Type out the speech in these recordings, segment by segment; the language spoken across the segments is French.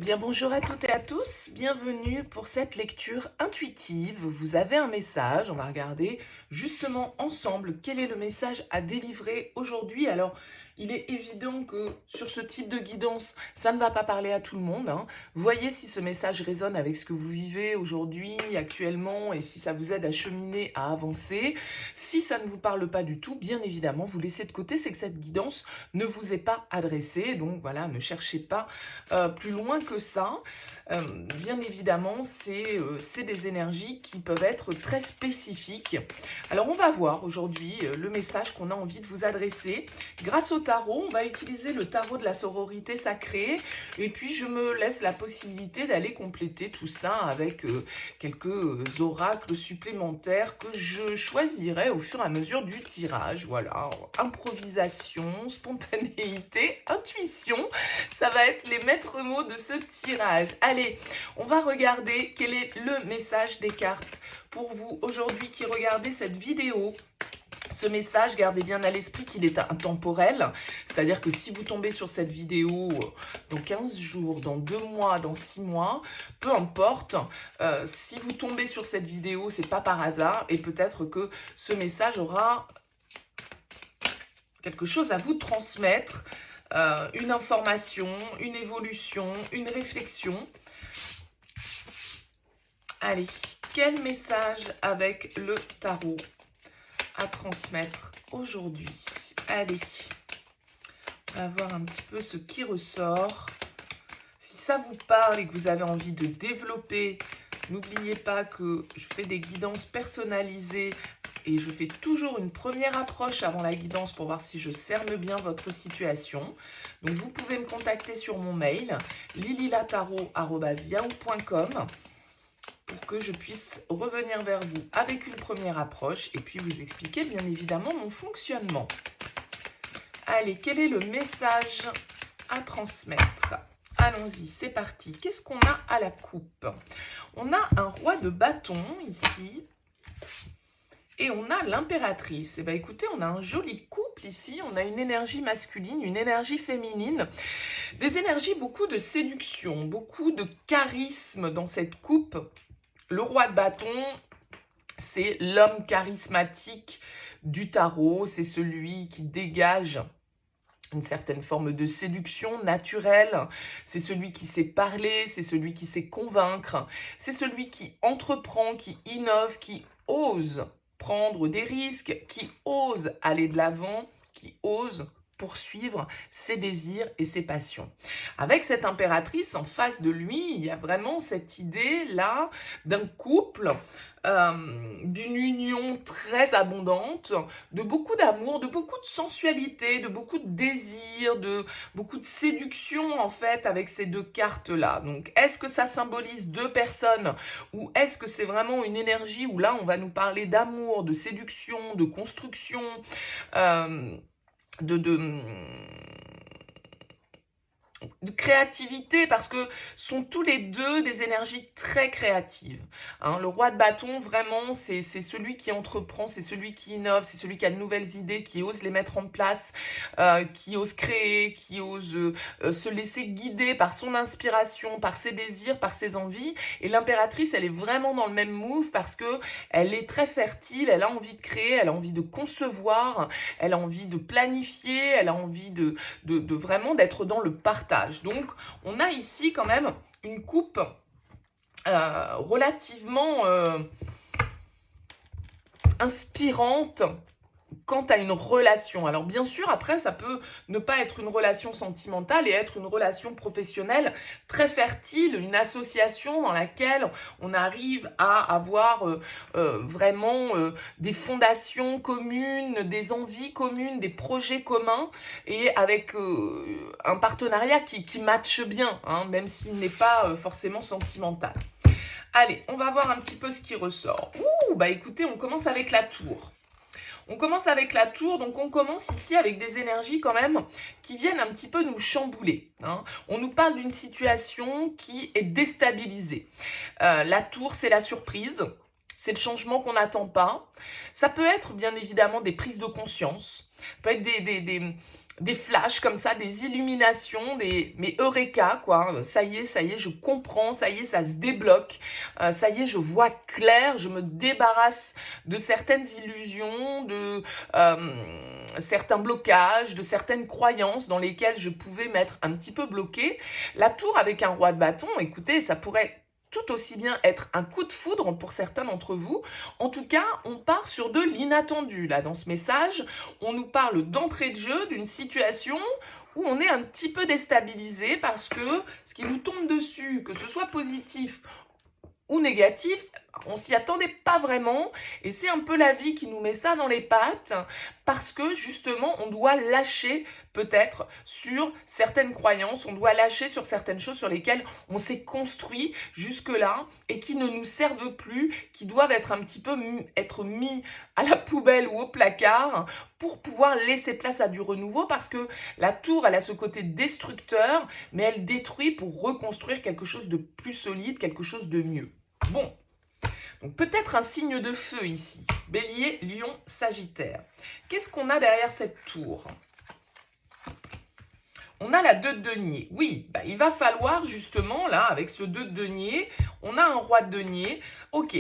Bien, bonjour à toutes et à tous, bienvenue pour cette lecture intuitive. Vous avez un message, on va regarder justement ensemble quel est le message à délivrer aujourd'hui. Alors, il est évident que sur ce type de guidance, ça ne va pas parler à tout le monde. Voyez si ce message résonne avec ce que vous vivez aujourd'hui, actuellement, et si ça vous aide à cheminer, à avancer. Si ça ne vous parle pas du tout, bien évidemment, vous laissez de côté, c'est que cette guidance ne vous est pas adressée. Donc voilà, ne cherchez pas plus loin que ça. Bien évidemment, c'est des énergies qui peuvent être très spécifiques. Alors, on va voir aujourd'hui le message qu'on a envie de vous adresser. Grâce au tarot, on va utiliser le tarot de la sororité sacrée. Et puis, je me laisse la possibilité d'aller compléter tout ça avec quelques oracles supplémentaires que je choisirai au fur et à mesure du tirage. Voilà, improvisation, spontanéité, intuition. Ça va être les maîtres mots de ce tirage. Allez, on va regarder quel est le message des cartes pour vous aujourd'hui qui regardez cette vidéo. Ce message, gardez bien à l'esprit qu'il est intemporel, c'est-à-dire que si vous tombez sur cette vidéo dans 15 jours, dans 2 mois, dans 6 mois, peu importe, si vous tombez sur cette vidéo, c'est pas par hasard et peut-être que ce message aura quelque chose à vous transmettre, une information, une évolution, une réflexion. Allez, quel message avec le tarot à transmettre aujourd'hui? Allez, on va voir un petit peu ce qui ressort. Si ça vous parle et que vous avez envie de développer, n'oubliez pas que je fais des guidances personnalisées et je fais toujours une première approche avant la guidance pour voir si je cerne bien votre situation. Donc, vous pouvez me contacter sur mon mail lililatarot@yahoo.com pour que je puisse revenir vers vous avec une première approche et puis vous expliquer bien évidemment mon fonctionnement. Allez, quel est le message à transmettre? Allons-y, c'est parti. Qu'est-ce qu'on a à la coupe? On a un roi de bâton ici. Et on a l'impératrice. Et bien écoutez, on a un joli couple ici. On a une énergie masculine, une énergie féminine. Des énergies, beaucoup de séduction, beaucoup de charisme dans cette coupe. Le roi de bâton, c'est l'homme charismatique du tarot. C'est celui qui dégage une certaine forme de séduction naturelle. C'est celui qui sait parler, c'est celui qui sait convaincre. C'est celui qui entreprend, qui innove, qui ose prendre des risques, qui ose aller de l'avant, qui ose poursuivre ses désirs et ses passions. Avec cette impératrice en face de lui, il y a vraiment cette idée-là d'un couple, d'une union très abondante, de beaucoup d'amour, de beaucoup de sensualité, de beaucoup de désir, de beaucoup de séduction en fait avec ces deux cartes-là. Donc, est-ce que ça symbolise deux personnes ou est-ce que c'est vraiment une énergie où là, on va nous parler d'amour, de séduction, de construction, de créativité, parce que sont tous les deux des énergies très créatives. Le roi de bâton, vraiment, c'est celui qui entreprend, c'est celui qui innove, c'est celui qui a de nouvelles idées, qui ose les mettre en place, qui ose créer, qui ose se laisser guider par son inspiration, par ses désirs, par ses envies. Et l'impératrice, elle est vraiment dans le même move parce que elle est très fertile, elle a envie de créer, elle a envie de concevoir, elle a envie de planifier, elle a envie de vraiment d'être dans le partage. Donc, on a ici quand même une coupe relativement inspirante quant à une relation. Alors bien sûr, après, ça peut ne pas être une relation sentimentale et être une relation professionnelle très fertile, une association dans laquelle on arrive à avoir vraiment des fondations communes, des envies communes, des projets communs et avec un partenariat qui matche bien, même s'il n'est pas forcément sentimental. Allez, on va voir un petit peu ce qui ressort. Bah écoutez, on commence avec la tour. On commence avec la tour, donc on commence ici avec des énergies quand même qui viennent un petit peu nous chambouler. On nous parle d'une situation qui est déstabilisée. La tour, c'est la surprise, c'est le changement qu'on n'attend pas. Ça peut être bien évidemment des prises de conscience, ça peut être des flashs comme ça, des illuminations, mais eureka, quoi. Ça y est, je comprends, ça y est, ça se débloque. Ça y est, je vois clair, je me débarrasse de certaines illusions, de certains blocages, de certaines croyances dans lesquelles je pouvais m'être un petit peu bloquée. La tour avec un roi de bâton, écoutez, ça pourrait tout aussi bien être un coup de foudre pour certains d'entre vous. En tout cas, on part sur de l'inattendu. Là, dans ce message, on nous parle d'entrée de jeu, d'une situation où on est un petit peu déstabilisé parce que ce qui nous tombe dessus, que ce soit positif ou négatif, on s'y attendait pas vraiment et c'est un peu la vie qui nous met ça dans les pattes parce que justement on doit lâcher peut-être sur certaines croyances, on doit lâcher sur certaines choses sur lesquelles on s'est construit jusque-là et qui ne nous servent plus, qui doivent être un petit peu être mis à la poubelle ou au placard pour pouvoir laisser place à du renouveau parce que la tour elle a ce côté destructeur mais elle détruit pour reconstruire quelque chose de plus solide, quelque chose de mieux. Bon, donc peut-être un signe de feu ici. Bélier, Lion, Sagittaire. Qu'est-ce qu'on a derrière cette tour? On a la 2 de denier. Oui, il va falloir justement, là, avec ce 2 de denier, on a un roi de denier. Ok.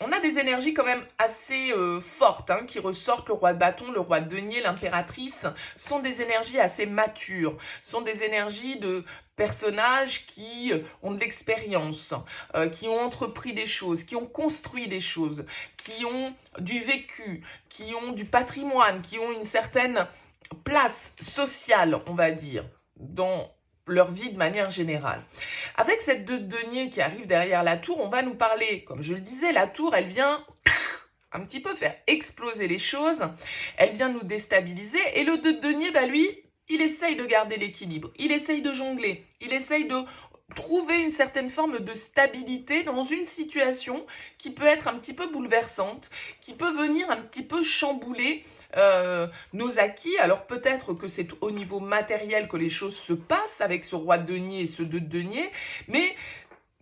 On a des énergies quand même assez fortes qui ressortent. Le roi de bâton, le roi de denier, l'impératrice sont des énergies assez matures, sont des énergies de personnages qui ont de l'expérience, qui ont entrepris des choses, qui ont construit des choses, qui ont du vécu, qui ont du patrimoine, qui ont une certaine place sociale, on va dire, dans leur vie de manière générale. Avec cette 2 de denier qui arrive derrière la tour, on va nous parler, comme je le disais, la tour, elle vient un petit peu faire exploser les choses, elle vient nous déstabiliser, et le 2 de denier, lui, il essaye de garder l'équilibre, il essaye de jongler, il essaye de trouver une certaine forme de stabilité dans une situation qui peut être un petit peu bouleversante, qui peut venir un petit peu chambouler nos acquis. Alors peut-être que c'est au niveau matériel que les choses se passent avec ce roi de denier et ce 2 de denier, mais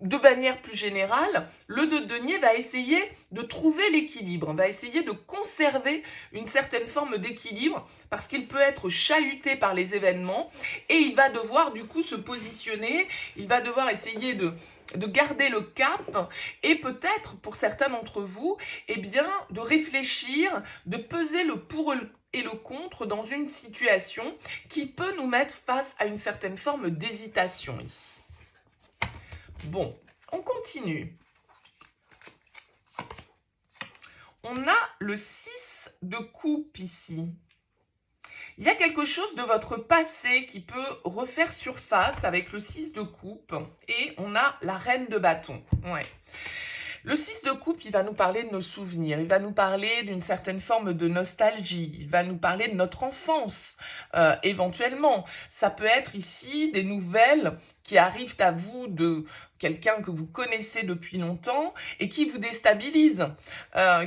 de manière plus générale, le 2 de denier va essayer de trouver l'équilibre, va essayer de conserver une certaine forme d'équilibre parce qu'il peut être chahuté par les événements et il va devoir du coup se positionner, il va devoir essayer de garder le cap et peut-être pour certains d'entre vous, de réfléchir, de peser le pour et le contre dans une situation qui peut nous mettre face à une certaine forme d'hésitation ici. Bon, on continue. On a le 6 de coupe ici. Il y a quelque chose de votre passé qui peut refaire surface avec le 6 de coupe et on a la reine de bâton. Ouais. Le 6 de coupe, il va nous parler de nos souvenirs, il va nous parler d'une certaine forme de nostalgie, il va nous parler de notre enfance, éventuellement. Ça peut être ici des nouvelles qui arrivent à vous de quelqu'un que vous connaissez depuis longtemps et qui vous déstabilise,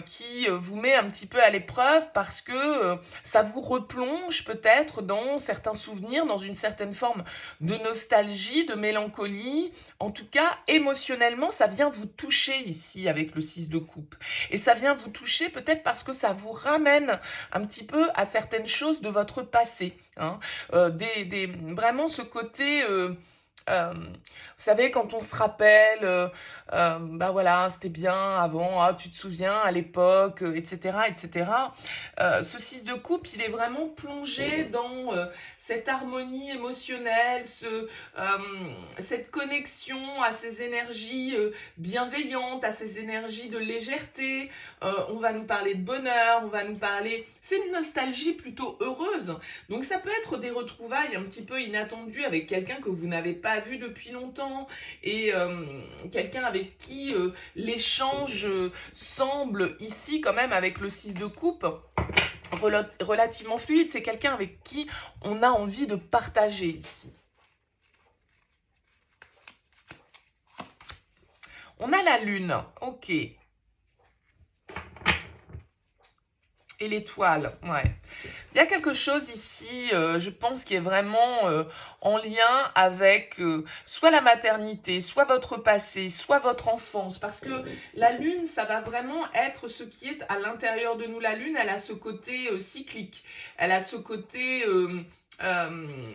qui vous met un petit peu à l'épreuve parce que ça vous replonge peut-être dans certains souvenirs, dans une certaine forme de nostalgie, de mélancolie. En tout cas, émotionnellement, ça vient vous toucher ici avec le 6 de coupe. Et ça vient vous toucher peut-être parce que ça vous ramène un petit peu à certaines choses de votre passé. Vraiment ce côté... vous savez, quand on se rappelle, voilà, c'était bien avant, tu te souviens à l'époque, etc., etc. Ce 6 de coupe, il est vraiment plongé dans cette harmonie émotionnelle, cette connexion à ces énergies bienveillantes, à ces énergies de légèreté. On va nous parler de bonheur, on va nous parler... C'est une nostalgie plutôt heureuse. Donc ça peut être des retrouvailles un petit peu inattendues avec quelqu'un que vous n'avez pas vu depuis longtemps et quelqu'un avec qui l'échange semble ici quand même avec le 6 de coupe relativement fluide. C'est quelqu'un avec qui on a envie de partager ici. On a la lune, ok. Et l'étoile, ouais. Il y a quelque chose ici, je pense, qui est vraiment en lien avec soit la maternité, soit votre passé, soit votre enfance. Parce que la lune, ça va vraiment être ce qui est à l'intérieur de nous. La lune, elle a ce côté cyclique. Elle a ce côté euh,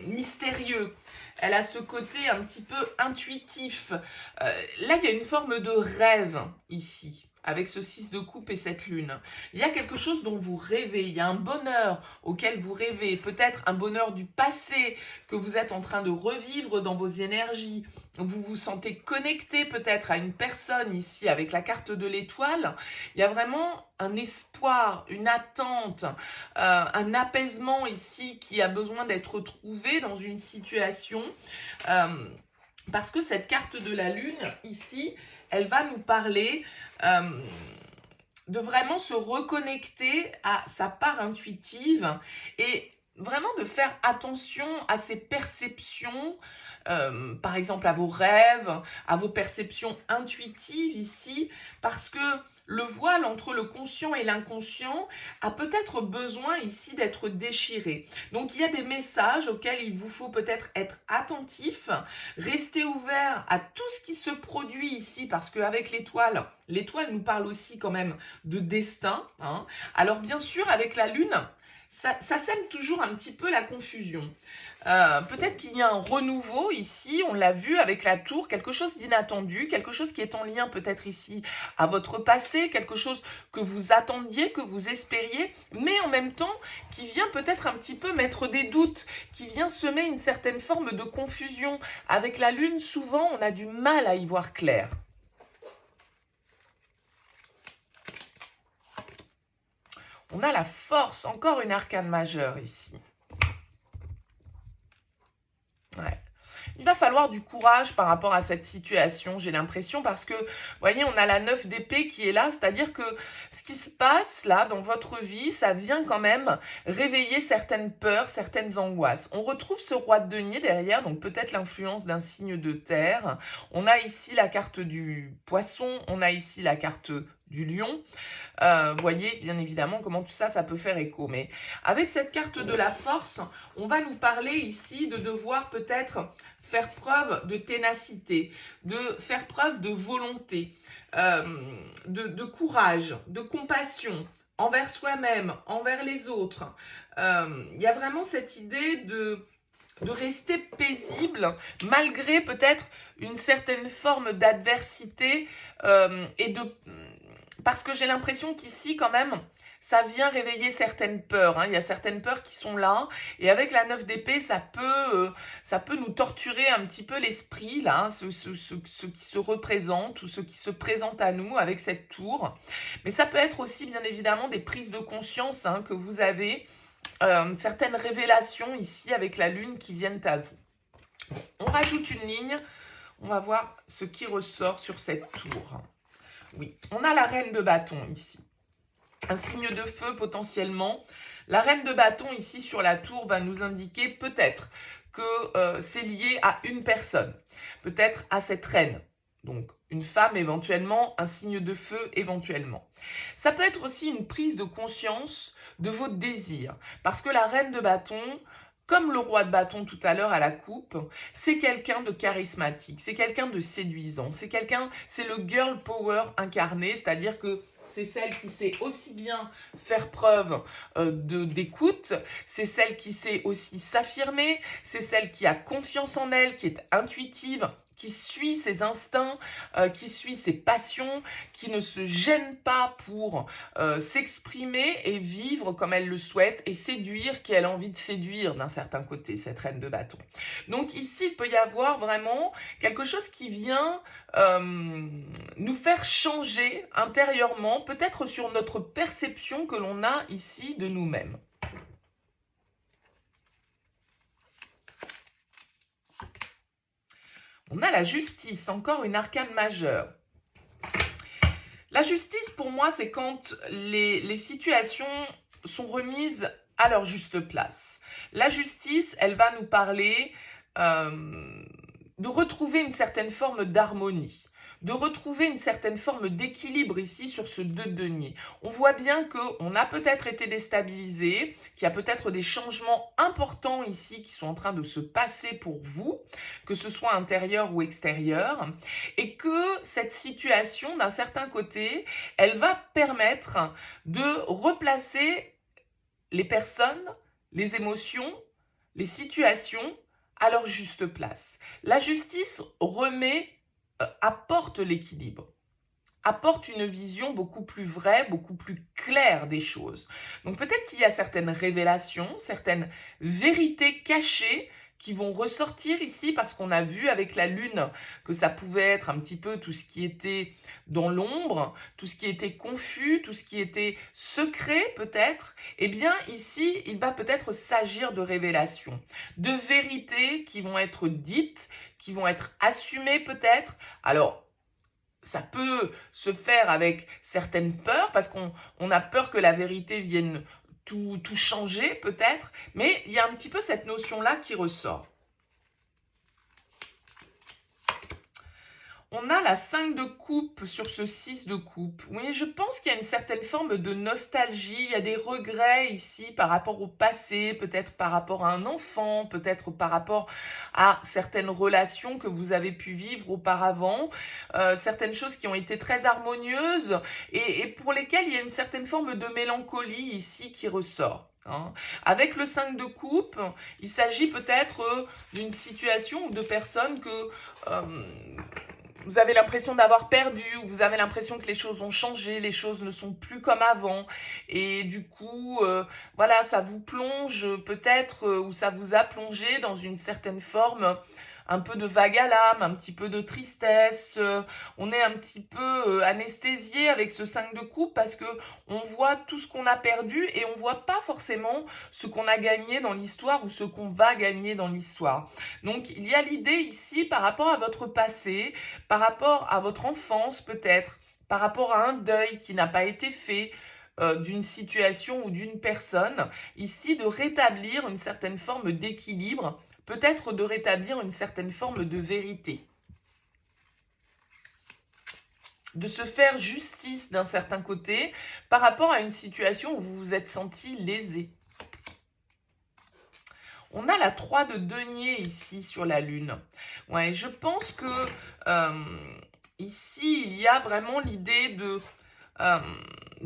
mystérieux. Elle a ce côté un petit peu intuitif. Là, il y a une forme de rêve ici, avec ce 6 de coupe et cette lune. Il y a quelque chose dont vous rêvez, il y a un bonheur auquel vous rêvez, peut-être un bonheur du passé que vous êtes en train de revivre dans vos énergies. Vous vous sentez connecté peut-être à une personne ici avec la carte de l'étoile. Il y a vraiment un espoir, une attente, un apaisement ici qui a besoin d'être trouvé dans une situation. Parce que cette carte de la lune ici, elle va nous parler de vraiment se reconnecter à sa part intuitive et vraiment de faire attention à ses perceptions, par exemple à vos rêves, à vos perceptions intuitives ici, parce que le voile entre le conscient et l'inconscient a peut-être besoin ici d'être déchiré. Donc il y a des messages auxquels il vous faut peut-être être attentif, rester ouvert à tout ce qui se produit ici, parce qu'avec l'étoile, l'étoile nous parle aussi quand même de destin, hein. Alors bien sûr, avec la lune, ça sème toujours un petit peu la confusion. Peut-être qu'il y a un renouveau ici, on l'a vu avec la tour, quelque chose d'inattendu, quelque chose qui est en lien peut-être ici à votre passé, quelque chose que vous attendiez, que vous espériez, mais en même temps qui vient peut-être un petit peu mettre des doutes, qui vient semer une certaine forme de confusion. Avec la lune, souvent, on a du mal à y voir clair. On a la force, encore une arcane majeure ici. Ouais. Il va falloir du courage par rapport à cette situation, j'ai l'impression, parce que, vous voyez, on a la 9 d'épée qui est là, c'est-à-dire que ce qui se passe là dans votre vie, ça vient quand même réveiller certaines peurs, certaines angoisses. On retrouve ce roi de denier derrière, donc peut-être l'influence d'un signe de terre. On a ici la carte du poisson, on a ici la carte du lion. Voyez bien évidemment comment tout ça, ça peut faire écho. Mais avec cette carte de la force, on va nous parler ici de devoir peut-être faire preuve de ténacité, de faire preuve de volonté, de courage, de compassion envers soi-même, envers les autres. Il y a vraiment cette idée de rester paisible malgré peut-être une certaine forme d'adversité et de... Parce que j'ai l'impression qu'ici, quand même, ça vient réveiller certaines peurs, hein. Il y a certaines peurs qui sont là. Et avec la 9 d'épée, ça peut nous torturer un petit peu l'esprit, là, hein, ce qui se représente ou ce qui se présente à nous avec cette tour. Mais ça peut être aussi, bien évidemment, des prises de conscience, hein, que vous avez, certaines révélations ici avec la lune qui viennent à vous. On rajoute une ligne. On va voir ce qui ressort sur cette tour. Oui, on a la reine de bâton ici. Un signe de feu potentiellement. La reine de bâton ici sur la tour va nous indiquer peut-être que c'est lié à une personne. Peut-être à cette reine. Donc une femme éventuellement, un signe de feu éventuellement. Ça peut être aussi une prise de conscience de vos désirs. Parce que la reine de bâton, comme le roi de bâton tout à l'heure à la coupe, c'est quelqu'un de charismatique, c'est quelqu'un de séduisant, c'est le girl power incarné, c'est-à-dire que c'est celle qui sait aussi bien faire preuve d'écoute, c'est celle qui sait aussi s'affirmer, c'est celle qui a confiance en elle, qui est intuitive, qui suit ses instincts, qui suit ses passions, qui ne se gêne pas pour s'exprimer et vivre comme elle le souhaite et séduire qui elle a envie de séduire d'un certain côté, cette reine de bâton. Donc ici, il peut y avoir vraiment quelque chose qui vient nous faire changer intérieurement, peut-être sur notre perception que l'on a ici de nous-mêmes. On a la justice, encore une arcane majeure. La justice, pour moi, c'est quand les situations sont remises à leur juste place. La justice, elle va nous parler de retrouver une certaine forme d'harmonie, de retrouver une certaine forme d'équilibre ici sur ce 2 de denier. On voit bien qu'on a peut-être été déstabilisé, qu'il y a peut-être des changements importants ici qui sont en train de se passer pour vous, que ce soit intérieur ou extérieur, et que cette situation, d'un certain côté, elle va permettre de replacer les personnes, les émotions, les situations à leur juste place. La justice apporte l'équilibre, apporte une vision beaucoup plus vraie, beaucoup plus claire des choses. Donc peut-être qu'il y a certaines révélations, certaines vérités cachées qui vont ressortir ici parce qu'on a vu avec la lune que ça pouvait être un petit peu tout ce qui était dans l'ombre, tout ce qui était confus, tout ce qui était secret peut-être. Eh bien ici, il va peut-être s'agir de révélations, de vérités qui vont être dites, qui vont être assumées peut-être. Alors, ça peut se faire avec certaines peurs, parce qu'on a peur que la vérité vienne tout changer peut-être, mais il y a un petit peu cette notion-là qui ressort. On a la 5 de coupe sur ce 6 de coupe. Oui, je pense qu'il y a une certaine forme de nostalgie, il y a des regrets ici par rapport au passé, peut-être par rapport à un enfant, peut-être par rapport à certaines relations que vous avez pu vivre auparavant, certaines choses qui ont été très harmonieuses et pour lesquelles il y a une certaine forme de mélancolie ici qui ressort. Avec le 5 de coupe, il s'agit peut-être d'une situation ou de personnes que vous avez l'impression d'avoir perdu, ou vous avez l'impression que les choses ont changé, les choses ne sont plus comme avant. Et du coup, voilà, ça vous plonge peut-être, ou ça vous a plongé dans une certaine forme un peu de vague à l'âme, un petit peu de tristesse. On est un petit peu anesthésié avec ce 5 de coupe parce que on voit tout ce qu'on a perdu et on voit pas forcément ce qu'on a gagné dans l'histoire ou ce qu'on va gagner dans l'histoire. Donc il y a l'idée ici par rapport à votre passé, par rapport à votre enfance peut-être, par rapport à un deuil qui n'a pas été fait, d'une situation ou d'une personne, ici de rétablir une certaine forme d'équilibre, peut-être de rétablir une certaine forme de vérité, de se faire justice d'un certain côté par rapport à une situation où vous vous êtes senti lésé. On a la 3 de denier ici sur la lune. Ouais, je pense que ici, il y a vraiment l'idée de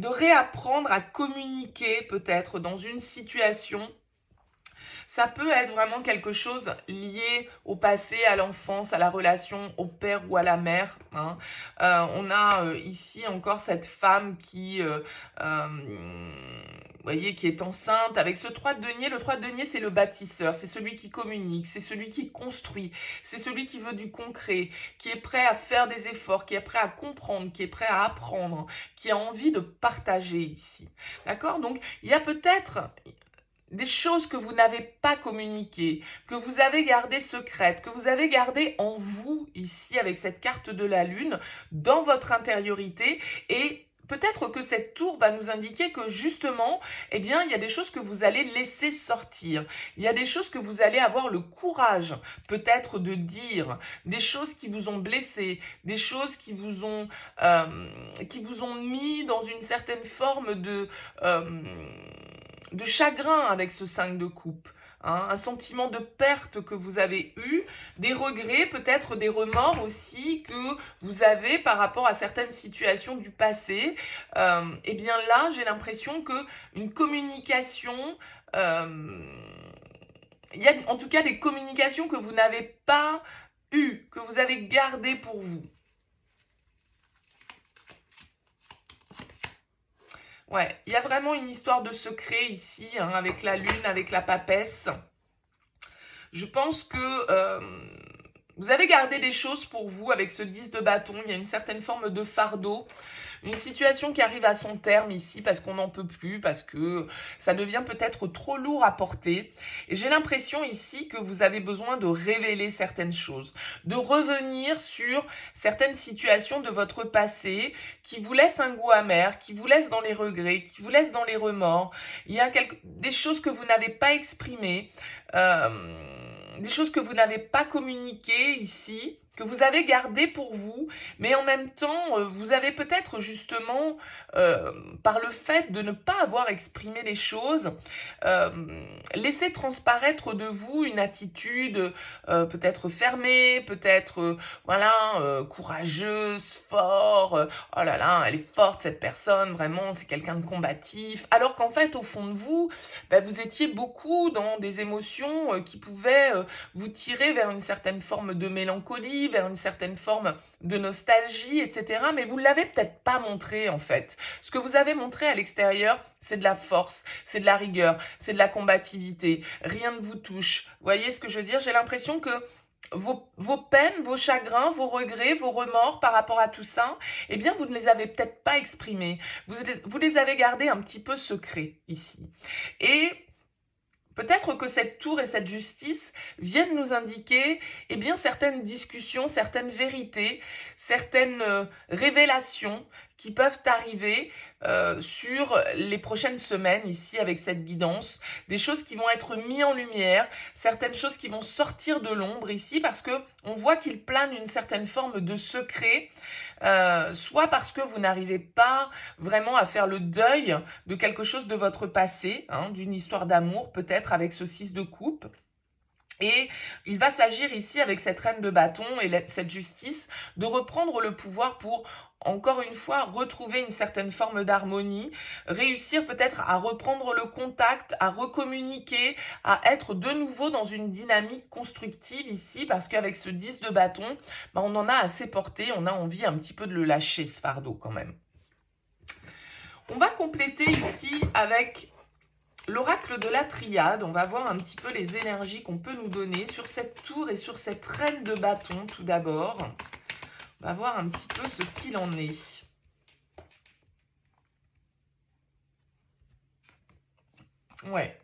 réapprendre à communiquer peut-être dans une situation. Ça peut être vraiment quelque chose lié au passé, à l'enfance, à la relation au père ou à la mère. On a ici encore cette femme qui, voyez, qui est enceinte avec ce 3 de denier. Le 3 de denier, c'est le bâtisseur, c'est celui qui communique, c'est celui qui construit, c'est celui qui veut du concret, qui est prêt à faire des efforts, qui est prêt à comprendre, qui est prêt à apprendre, qui a envie de partager ici. D'accord? Donc, il y a peut-être des choses que vous n'avez pas communiquées, que vous avez gardées secrètes, que vous avez gardées en vous ici avec cette carte de la lune, dans votre intériorité, et peut-être que cette tour va nous indiquer que justement, eh bien, il y a des choses que vous allez laisser sortir. Il y a des choses que vous allez avoir le courage peut-être de dire, des choses qui vous ont blessé, des choses qui vous ont mis dans une certaine forme de chagrin avec ce 5 de coupe. Un sentiment de perte que vous avez eu, des regrets, peut-être des remords aussi que vous avez par rapport à certaines situations du passé. Et bien là, j'ai l'impression que une communication, il y a en tout cas des communications que vous n'avez pas eues, que vous avez gardées pour vous. Ouais, il y a vraiment une histoire de secret ici, avec la lune, avec la papesse. Je pense que vous avez gardé des choses pour vous avec ce 10 de bâton. Il y a une certaine forme de fardeau. Une situation qui arrive à son terme ici parce qu'on n'en peut plus, parce que ça devient peut-être trop lourd à porter. Et j'ai l'impression ici que vous avez besoin de révéler certaines choses, de revenir sur certaines situations de votre passé qui vous laissent un goût amer, qui vous laissent dans les regrets, qui vous laissent dans les remords. Il y a des choses que vous n'avez pas exprimées, des choses que vous n'avez pas communiquées ici. que vous avez gardé pour vous, mais en même temps, vous avez peut-être justement, par le fait de ne pas avoir exprimé les choses, euh, laissé transparaître de vous une attitude peut-être fermée, peut-être voilà, courageuse, fort, oh là là, elle est forte cette personne, vraiment, c'est quelqu'un de combatif, alors qu'en fait, au fond de vous, ben, vous étiez beaucoup dans des émotions qui pouvaient vous tirer vers une certaine forme de mélancolie, vers une certaine forme de nostalgie, etc. Mais vous ne l'avez peut-être pas montré en fait. Ce que vous avez montré à l'extérieur, c'est de la force, c'est de la rigueur, c'est de la combativité. Rien ne vous touche. Vous voyez ce que je veux dire? J'ai l'impression que vos peines, vos chagrins, vos regrets, vos remords par rapport à tout ça, eh bien, vous ne les avez peut-être pas exprimés. Vous les avez gardés un petit peu secrets ici. Et peut-être que cette tour et cette justice viennent nous indiquer eh bien, certaines discussions, certaines vérités, certaines révélations qui peuvent arriver sur les prochaines semaines ici avec cette guidance, des choses qui vont être mises en lumière, certaines choses qui vont sortir de l'ombre ici parce que on voit qu'il plane une certaine forme de secret, soit parce que vous n'arrivez pas vraiment à faire le deuil de quelque chose de votre passé, hein, d'une histoire d'amour peut-être avec ce 6 de coupe. Et il va s'agir ici, avec cette reine de bâton et cette justice, de reprendre le pouvoir pour, encore une fois, retrouver une certaine forme d'harmonie, réussir peut-être à reprendre le contact, à recommuniquer, à être de nouveau dans une dynamique constructive ici, parce qu'avec ce 10 de bâton, ben on en a assez porté, on a envie un petit peu de le lâcher, ce fardeau quand même. On va compléter ici avec l'oracle de la triade. On va voir un petit peu les énergies qu'on peut nous donner sur cette tour et sur cette reine de bâton tout d'abord. On va voir un petit peu ce qu'il en est. Ouais.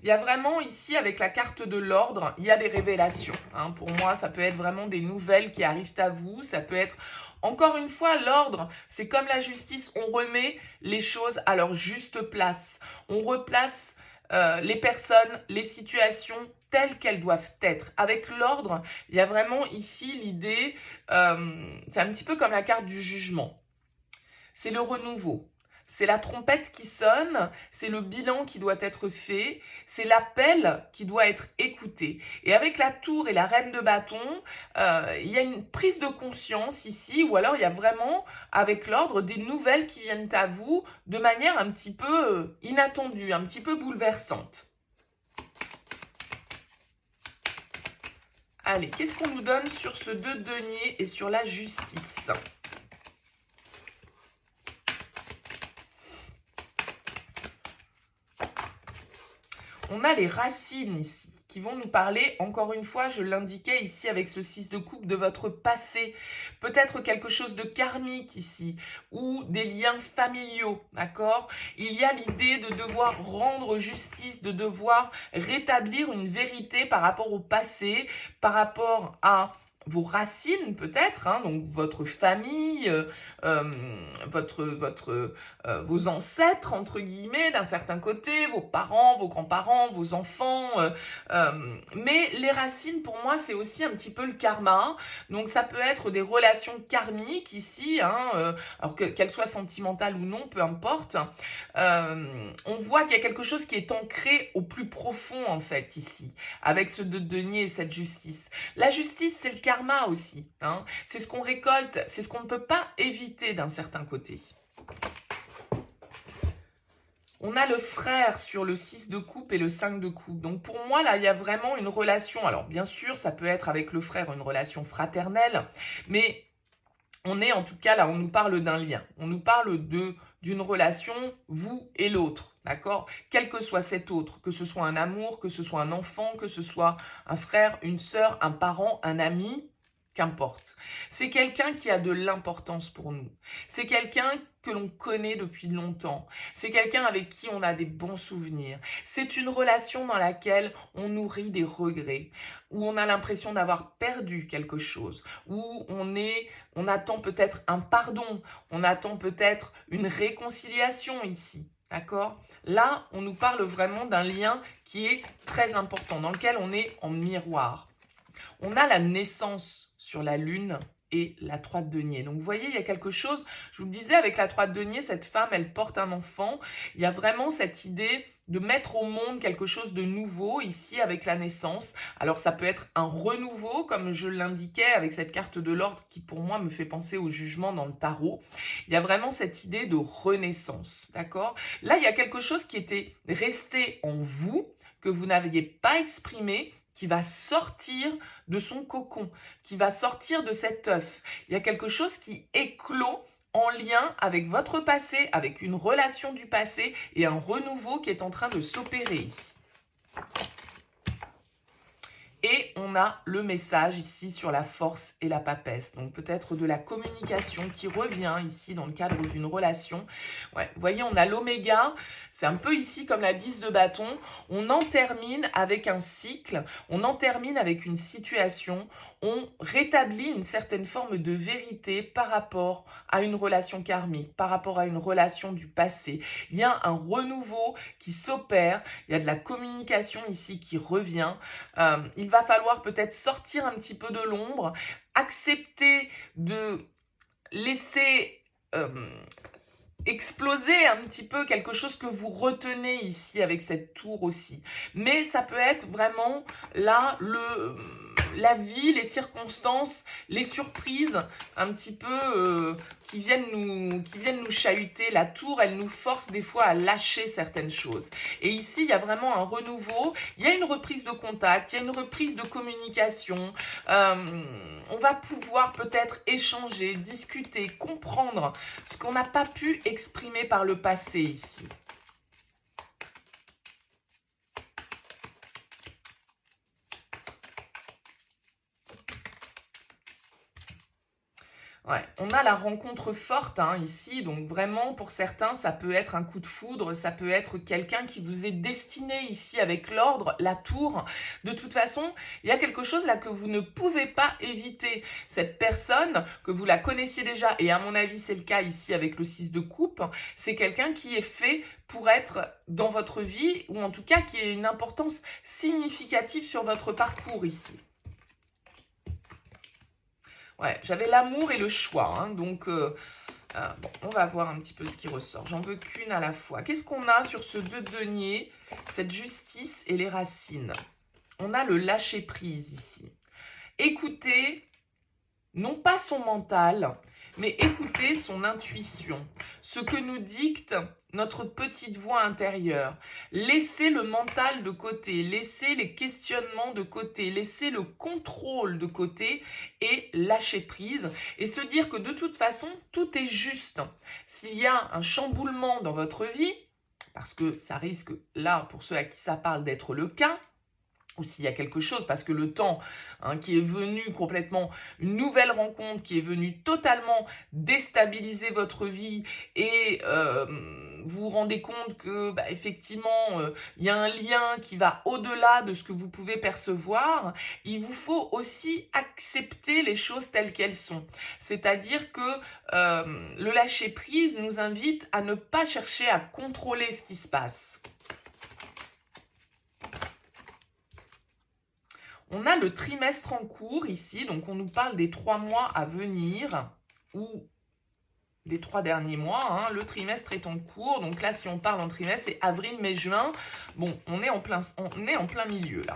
Il y a vraiment ici, avec la carte de l'ordre, il y a des révélations. Hein. Pour moi, ça peut être vraiment des nouvelles qui arrivent à vous. Ça peut être, encore une fois, l'ordre. C'est comme la justice. On remet les choses à leur juste place. On replace les personnes, les situations telles qu'elles doivent être. Avec l'ordre, il y a vraiment ici l'idée, c'est un petit peu comme la carte du jugement. C'est le renouveau. C'est la trompette qui sonne, c'est le bilan qui doit être fait, c'est l'appel qui doit être écouté. Et avec la tour et la reine de bâton, il y a une prise de conscience ici, ou alors il y a vraiment, avec l'ordre, des nouvelles qui viennent à vous de manière un petit peu inattendue, un petit peu bouleversante. Allez, qu'est-ce qu'on nous donne sur ce 2 de denier et sur la justice ? On a les racines ici qui vont nous parler, encore une fois, je l'indiquais ici avec ce 6 de coupe, de votre passé. Peut-être quelque chose de karmique ici, ou des liens familiaux, d'accord? Il y a l'idée de devoir rendre justice, de devoir rétablir une vérité par rapport au passé, par rapport à vos racines peut-être, hein, donc votre famille, vos ancêtres entre guillemets d'un certain côté, vos parents, vos grands-parents, vos enfants, mais les racines pour moi c'est aussi un petit peu le karma, donc ça peut être des relations karmiques ici, hein, alors qu'elles soient sentimentales ou non, peu importe, on voit qu'il y a quelque chose qui est ancré au plus profond en fait ici, avec ce 2 de denier et cette justice. La justice c'est le karma aussi, hein. C'est ce qu'on récolte, c'est ce qu'on ne peut pas éviter d'un certain côté. On a le frère sur le 6 de coupe et le 5 de coupe. Donc pour moi, là, il y a vraiment une relation. Alors bien sûr, ça peut être avec le frère une relation fraternelle, mais on est en tout cas, là, on nous parle d'un lien. On nous parle d'une relation, vous et l'autre, d'accord? Quel que soit cet autre, que ce soit un amour, que ce soit un enfant, que ce soit un frère, une sœur, un parent, un ami, qu'importe. C'est quelqu'un qui a de l'importance pour nous. C'est quelqu'un que l'on connaît depuis longtemps. C'est quelqu'un avec qui on a des bons souvenirs. C'est une relation dans laquelle on nourrit des regrets, où on a l'impression d'avoir perdu quelque chose, où on attend peut-être un pardon, on attend peut-être une réconciliation ici. D'accord? Là, on nous parle vraiment d'un lien qui est très important, dans lequel on est en miroir. On a la naissance sur la lune et la 3 de denier. Donc, vous voyez, il y a quelque chose, je vous le disais, avec la 3 de denier, cette femme, elle porte un enfant. Il y a vraiment cette idée de mettre au monde quelque chose de nouveau ici avec la naissance. Alors, ça peut être un renouveau, comme je l'indiquais avec cette carte de l'ordre qui, pour moi, me fait penser au jugement dans le tarot. Il y a vraiment cette idée de renaissance, d'accord? Là, il y a quelque chose qui était resté en vous, que vous n'aviez pas exprimé, qui va sortir de son cocon, qui va sortir de cet œuf. Il y a quelque chose qui éclot en lien avec votre passé, avec une relation du passé et un renouveau qui est en train de s'opérer ici. Et on a le message ici sur la force et la papesse. Donc peut-être de la communication qui revient ici dans le cadre d'une relation. Ouais, vous voyez, on a l'oméga. C'est un peu ici comme la 10 de bâton. On en termine avec un cycle. On en termine avec une situation. On rétablit une certaine forme de vérité par rapport à une relation karmique, par rapport à une relation du passé. Il y a un renouveau qui s'opère. Il y a de la communication ici qui revient. Il va falloir peut-être sortir un petit peu de l'ombre, accepter de laisser exploser un petit peu quelque chose que vous retenez ici avec cette tour aussi. Mais ça peut être vraiment là la vie, les circonstances, les surprises un petit peu qui viennent nous chahuter. La tour, elle nous force des fois à lâcher certaines choses. Et ici, il y a vraiment un renouveau, il y a une reprise de contact, il y a une reprise de communication. On va pouvoir peut-être échanger, discuter, comprendre ce qu'on n'a pas pu exprimer par le passé ici. Ouais, on a la rencontre forte ici, donc vraiment pour certains ça peut être un coup de foudre, ça peut être quelqu'un qui vous est destiné ici avec l'ordre, la tour. De toute façon, il y a quelque chose là que vous ne pouvez pas éviter. Cette personne, que vous la connaissiez déjà, et à mon avis c'est le cas ici avec le 6 de coupe, c'est quelqu'un qui est fait pour être dans votre vie, ou en tout cas qui a une importance significative sur votre parcours ici. Ouais, j'avais l'amour et le choix, donc bon, on va voir un petit peu ce qui ressort. J'en veux qu'une à la fois. Qu'est-ce qu'on a sur ce 2 de denier, cette justice et les racines? On a le lâcher-prise ici. Écoutez, non pas son mental, mais écoutez son intuition, ce que nous dicte notre petite voix intérieure. Laissez le mental de côté, laissez les questionnements de côté, laissez le contrôle de côté et lâcher prise et se dire que de toute façon, tout est juste. S'il y a un chamboulement dans votre vie, parce que ça risque, là, pour ceux à qui ça parle, d'être le cas, ou s'il y a quelque chose, parce que le temps qui est venu complètement, une nouvelle rencontre qui est venue totalement déstabiliser votre vie et vous vous rendez compte que effectivement il y a un lien qui va au-delà de ce que vous pouvez percevoir, il vous faut aussi accepter les choses telles qu'elles sont. C'est-à-dire que le lâcher-prise nous invite à ne pas chercher à contrôler ce qui se passe. On a le trimestre en cours ici, donc on nous parle des 3 mois à venir, ou les 3 derniers mois, le trimestre est en cours, donc là si on parle en trimestre, c'est avril, mai, juin, bon, on est en plein milieu là.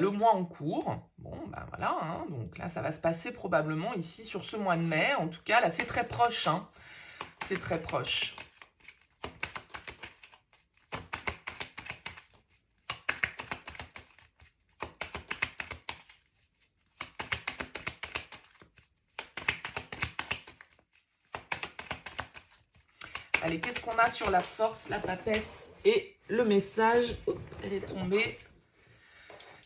Le mois en cours, bon, voilà, donc là, ça va se passer probablement ici sur ce mois de mai. En tout cas, là, c'est très proche, c'est très proche. Allez, qu'est-ce qu'on a sur la force, la papesse et le message? Oups, elle est tombée.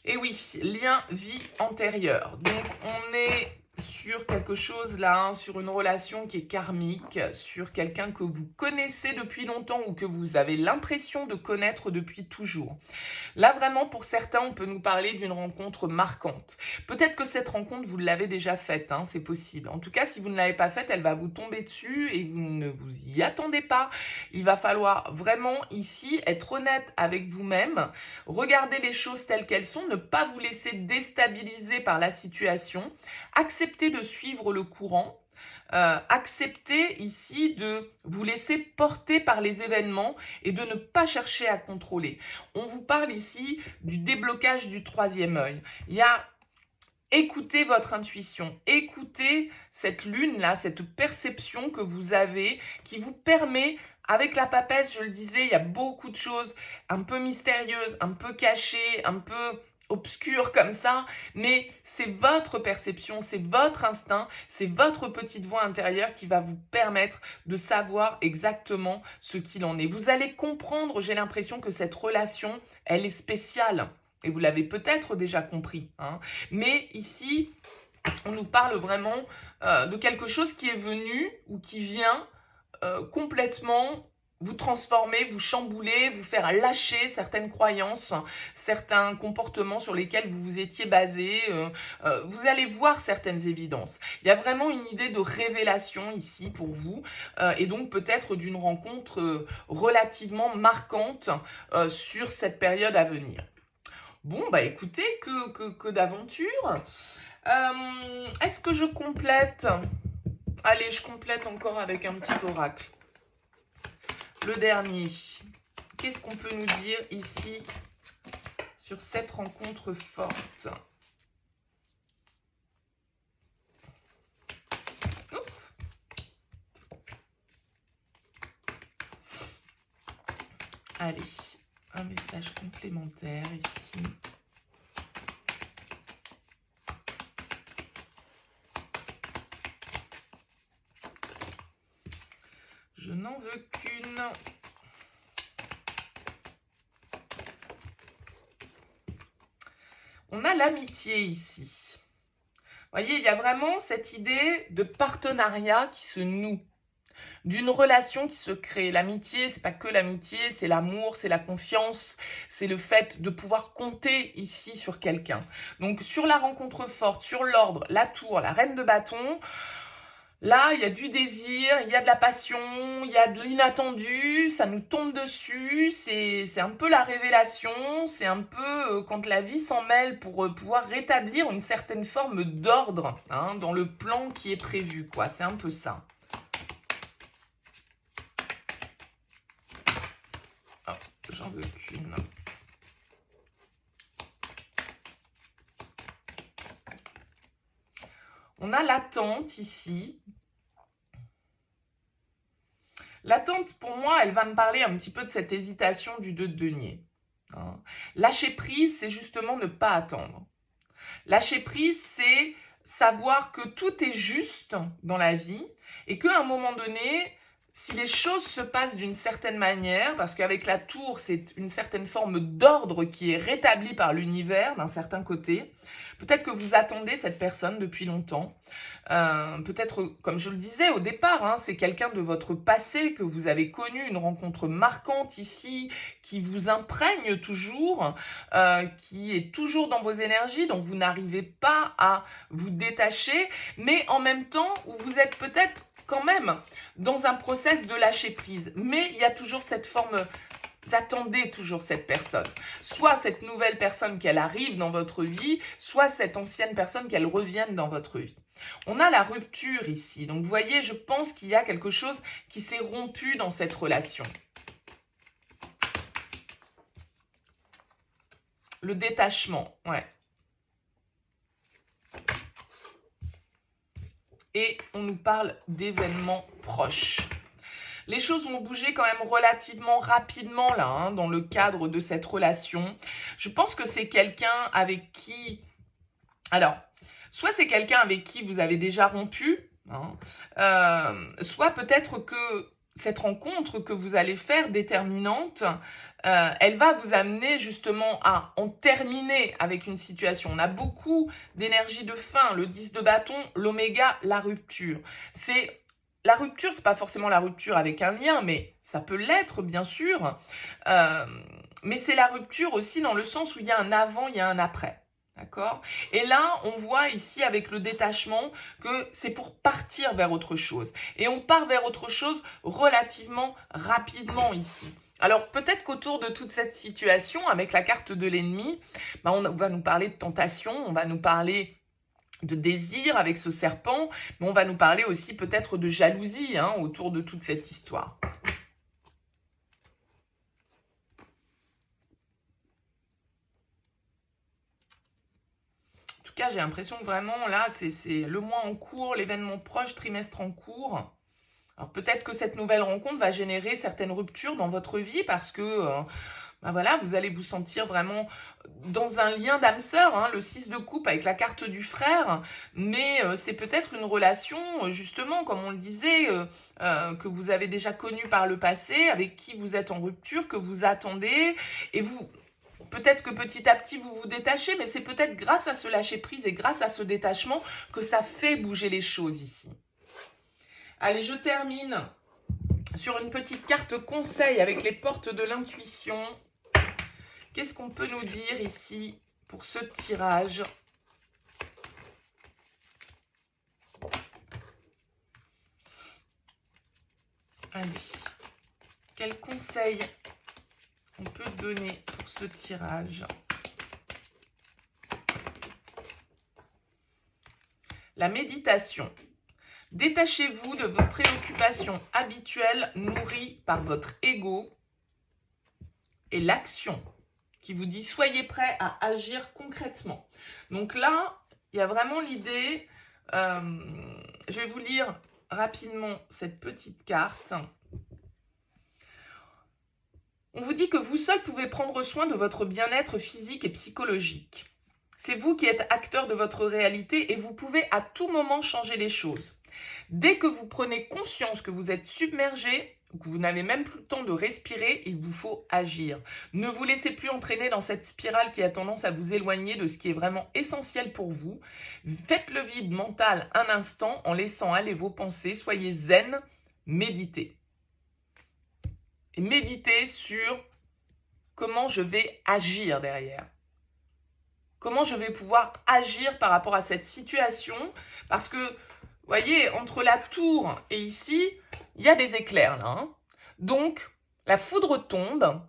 Et oui, lien vie antérieure. Donc, on est sur quelque chose là, hein, sur une relation qui est karmique, sur quelqu'un que vous connaissez depuis longtemps ou que vous avez l'impression de connaître depuis toujours. Là, vraiment, pour certains, on peut nous parler d'une rencontre marquante. Peut-être que cette rencontre, vous l'avez déjà faite, hein, c'est possible. En tout cas, si vous ne l'avez pas faite, elle va vous tomber dessus et vous ne vous y attendez pas. Il va falloir vraiment ici être honnête avec vous-même, regarder les choses telles qu'elles sont, ne pas vous laisser déstabiliser par la situation, accepter de suivre le courant, accepter ici de vous laisser porter par les événements et de ne pas chercher à contrôler. On vous parle ici du déblocage du troisième œil. Il y a écoutez votre intuition, écoutez cette lune-là, cette perception que vous avez qui vous permet, avec la papesse, je le disais, il y a beaucoup de choses un peu mystérieuses, un peu cachées, un peu obscures comme ça, mais c'est votre perception, c'est votre instinct, c'est votre petite voix intérieure qui va vous permettre de savoir exactement ce qu'il en est. Vous allez comprendre, j'ai l'impression que cette relation, elle est spéciale. Et vous l'avez peut-être déjà compris, hein. Mais ici, on nous parle vraiment de quelque chose qui est venu ou qui vient complètement vous transformer, vous chambouler, vous faire lâcher certaines croyances, certains comportements sur lesquels vous vous étiez basé. Vous allez voir certaines évidences. Il y a vraiment une idée de révélation ici pour vous et donc peut-être d'une rencontre relativement marquante sur cette période à venir. Bon, bah écoutez, que d'aventure. Est-ce que je complète? Allez, je complète encore avec un petit oracle. Le dernier. Qu'est-ce qu'on peut nous dire ici sur cette rencontre forte? Ouf. Allez, un message complémentaire ici. Je n'en veux qu'une. On a l'amitié ici. Vous voyez, il y a vraiment cette idée de partenariat qui se noue, d'une relation qui se crée. L'amitié, c'est pas que l'amitié, c'est l'amour, c'est la confiance, c'est le fait de pouvoir compter ici sur quelqu'un. Donc sur la rencontre forte, sur l'ordre, la tour, la reine de bâton, là, il y a du désir, il y a de la passion, il y a de l'inattendu, ça nous tombe dessus, c'est un peu la révélation, c'est un peu quand la vie s'en mêle pour pouvoir rétablir une certaine forme d'ordre hein, dans le plan qui est prévu, quoi. C'est un peu ça. Oh, j'en veux qu'une. On a l'attente ici. L'attente, pour moi, elle va me parler un petit peu de cette hésitation du 2 de denier. Hein. Lâcher prise, c'est justement ne pas attendre. Lâcher prise, c'est savoir que tout est juste dans la vie et qu'à un moment donné, si les choses se passent d'une certaine manière, parce qu'avec la tour, c'est une certaine forme d'ordre qui est rétabli par l'univers d'un certain côté, peut-être que vous attendez cette personne depuis longtemps, peut-être, comme je le disais au départ, hein, c'est quelqu'un de votre passé que vous avez connu, une rencontre marquante ici, qui vous imprègne toujours, qui est toujours dans vos énergies, dont vous n'arrivez pas à vous détacher, mais en même temps, où vous êtes peut-être quand même dans un process de lâcher prise. Mais il y a toujours cette forme, vous attendez toujours cette personne. Soit cette nouvelle personne qu'elle arrive dans votre vie, soit cette ancienne personne qu'elle revienne dans votre vie. On a la rupture ici. Donc vous voyez, je pense qu'il y a quelque chose qui s'est rompu dans cette relation. Le détachement, ouais. Et on nous parle d'événements proches. Les choses vont bouger quand même relativement rapidement là, hein, dans le cadre de cette relation. Je pense que c'est quelqu'un avec qui... Alors, soit c'est quelqu'un avec qui vous avez déjà rompu, hein, soit peut-être que cette rencontre que vous allez faire déterminante, elle va vous amener justement à en terminer avec une situation. On a beaucoup d'énergie de fin, le 10 de bâton, l'oméga, la rupture. La rupture, c'est pas forcément la rupture avec un lien, mais ça peut l'être, bien sûr. Mais c'est la rupture aussi dans le sens où il y a un avant, il y a un après. D'accord? Et là, on voit ici avec le détachement que c'est pour partir vers autre chose. Et on part vers autre chose relativement rapidement ici. Alors peut-être qu'autour de toute cette situation, avec la carte de l'ennemi, on va nous parler de tentation, on va nous parler de désir avec ce serpent, mais on va nous parler aussi peut-être de jalousie autour de toute cette histoire. En tout cas, j'ai l'impression que vraiment, là, c'est le mois en cours, l'événement proche, trimestre en cours. Alors peut-être que cette nouvelle rencontre va générer certaines ruptures dans votre vie parce que voilà, vous allez vous sentir vraiment dans un lien d'âme sœur, le 6 de coupe avec la carte du frère, mais c'est peut-être une relation, justement, comme on le disait, que vous avez déjà connue par le passé, avec qui vous êtes en rupture, que vous attendez, et vous... Peut-être que petit à petit, vous vous détachez, mais c'est peut-être grâce à ce lâcher-prise et grâce à ce détachement que ça fait bouger les choses ici. Allez, je termine sur une petite carte conseil avec les portes de l'intuition. Qu'est-ce qu'on peut nous dire ici pour ce tirage? Allez, quel conseil on peut donner pour ce tirage? La méditation. Détachez-vous de vos préoccupations habituelles nourries par votre ego et l'action qui vous dit soyez prêt à agir concrètement. Donc là, il y a vraiment l'idée, je vais vous lire rapidement cette petite carte. On vous dit que vous seul pouvez prendre soin de votre bien-être physique et psychologique. C'est vous qui êtes acteur de votre réalité et vous pouvez à tout moment changer les choses. Dès que vous prenez conscience que vous êtes submergé, que vous n'avez même plus le temps de respirer, il vous faut agir. Ne vous laissez plus entraîner dans cette spirale qui a tendance à vous éloigner de ce qui est vraiment essentiel pour vous. Faites le vide mental un instant en laissant aller vos pensées. Soyez zen, méditez. Et méditez sur comment je vais agir derrière. Comment je vais pouvoir agir par rapport à cette situation. Parce que, vous voyez, entre la tour et ici, il y a des éclairs là. Donc, la foudre tombe.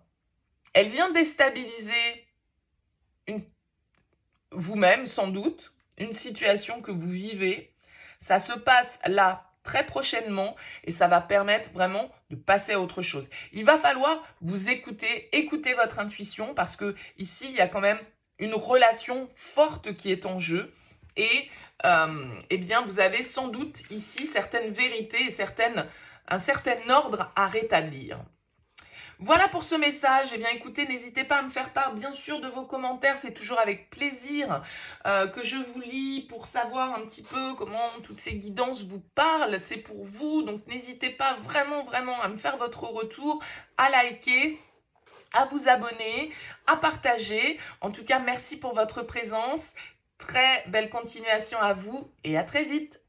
Elle vient déstabiliser vous-même, sans doute, une situation que vous vivez. Ça se passe là très prochainement et ça va permettre vraiment de passer à autre chose. Il va falloir vous écouter votre intuition parce que ici, il y a quand même une relation forte qui est en jeu et eh bien, vous avez sans doute ici certaines vérités et un certain ordre à rétablir. Voilà pour ce message. Eh bien, écoutez, n'hésitez pas à me faire part, bien sûr, de vos commentaires. C'est toujours avec plaisir que je vous lis pour savoir un petit peu comment toutes ces guidances vous parlent. C'est pour vous. Donc, n'hésitez pas vraiment, vraiment à me faire votre retour, à liker, à vous abonner, à partager. En tout cas, merci pour votre présence. Très belle continuation à vous et à très vite.